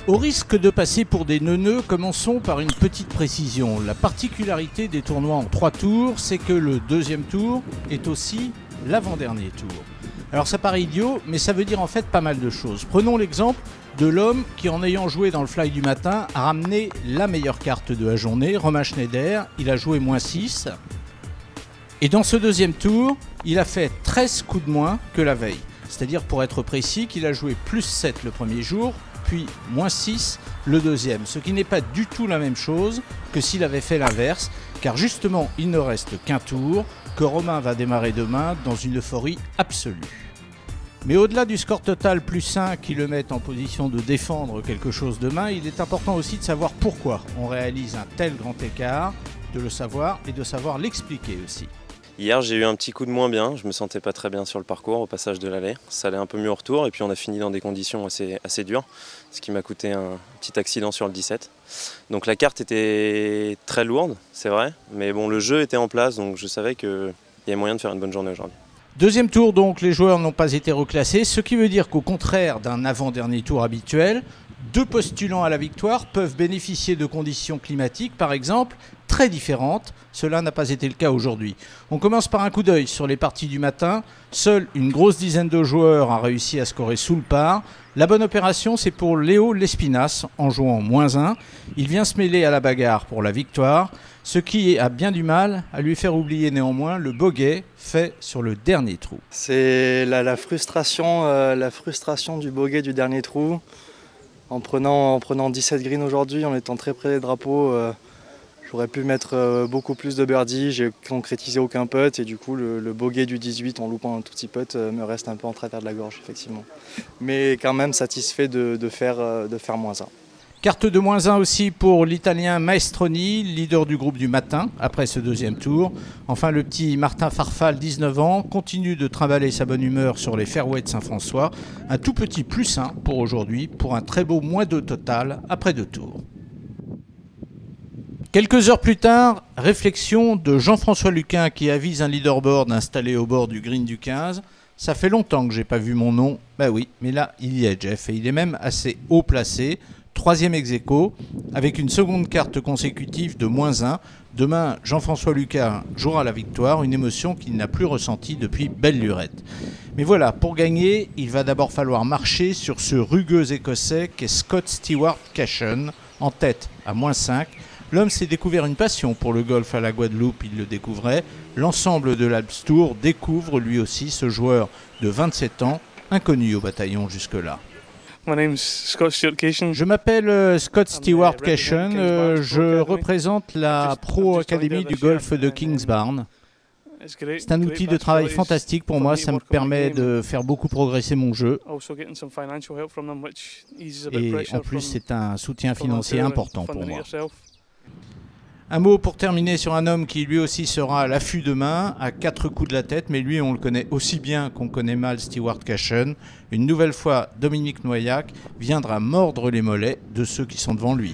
Au risque de passer pour des neuneux, commençons par une petite précision. La particularité des tournois en 3 tours, c'est que le deuxième tour est aussi l'avant-dernier tour. Alors ça paraît idiot, mais ça veut dire en fait pas mal de choses. Prenons l'exemple de l'homme qui, en ayant joué dans le fly du matin, a ramené la meilleure carte de la journée, Romain Schneider. Il a joué -6. Et dans ce deuxième tour, il a fait 13 coups de moins que la veille. C'est-à-dire, pour être précis, qu'il a joué +7 le premier jour, puis -6 le deuxième. Ce qui n'est pas du tout la même chose que s'il avait fait l'inverse, car justement, il ne reste qu'un tour, que Romain va démarrer demain dans une euphorie absolue. Mais au-delà du score total +1 qui le met en position de défendre quelque chose demain, il est important aussi de savoir pourquoi on réalise un tel grand écart, de le savoir et de savoir l'expliquer aussi. Hier, j'ai eu un petit coup de moins bien, je me sentais pas très bien sur le parcours au passage de l'allée. Ça allait un peu mieux au retour et puis on a fini dans des conditions assez dures, ce qui m'a coûté un petit accident sur le 17. Donc la carte était très lourde, c'est vrai, mais bon, le jeu était en place, donc je savais qu'il y avait moyen de faire une bonne journée aujourd'hui. Deuxième tour, donc, les joueurs n'ont pas été reclassés, ce qui veut dire qu'au contraire d'un avant-dernier tour habituel, 2 postulants à la victoire peuvent bénéficier de conditions climatiques, par exemple, très différentes. Cela n'a pas été le cas aujourd'hui. On commence par un coup d'œil sur les parties du matin. Seule une grosse dizaine de joueurs a réussi à scorer sous le par. La bonne opération, c'est pour Léo Lespinasse en jouant -1. Il vient se mêler à la bagarre pour la victoire, ce qui a bien du mal à lui faire oublier néanmoins le bogey fait sur le dernier trou. C'est la frustration du bogey du dernier trou. En prenant 17 greens aujourd'hui, en étant très près des drapeaux, j'aurais pu mettre beaucoup plus de birdies, j'ai concrétisé aucun putt et du coup le bogey du 18 en loupant un tout petit putt me reste un peu en travers de la gorge effectivement. Mais quand même satisfait de faire -1. Carte de -1 aussi pour l'Italien Maestroni, leader du groupe du matin, après ce deuxième tour. Enfin, le petit Martin Farfal, 19 ans, continue de trimballer sa bonne humeur sur les fairways de Saint-François. Un tout petit +1 pour aujourd'hui, pour un très beau -2 total après 2 tours. Quelques heures plus tard, réflexion de Jean-François Luquin qui avise un leaderboard installé au bord du green du 15. Ça fait longtemps que j'ai pas vu mon nom. Bah oui, mais là, il y est, Jeff, et il est même assez haut placé. 3e ex-aequo, avec une seconde carte consécutive de -1. Demain, Jean-François Luquin jouera la victoire, une émotion qu'il n'a plus ressentie depuis belle lurette. Mais voilà, pour gagner, il va d'abord falloir marcher sur ce rugueux écossais qu'est Scott Stewart Cashen, en tête à -5. L'homme s'est découvert une passion pour le golf à la Guadeloupe, il le découvrait. L'ensemble de l'Alps Tour découvre lui aussi ce joueur de 27 ans, inconnu au bataillon jusque-là. Je m'appelle Scott Stewart Cashen, je représente la Pro Academy du golf de Kingsbarn. C'est un outil de travail fantastique pour moi, ça me permet de faire beaucoup progresser mon jeu. Et en plus, c'est un soutien financier important pour moi. Un mot pour terminer sur un homme qui lui aussi sera à l'affût demain, à 4 coups de la tête, mais lui on le connaît aussi bien qu'on connaît mal Stewart Cashen. Une nouvelle fois, Dominique Noyac viendra mordre les mollets de ceux qui sont devant lui.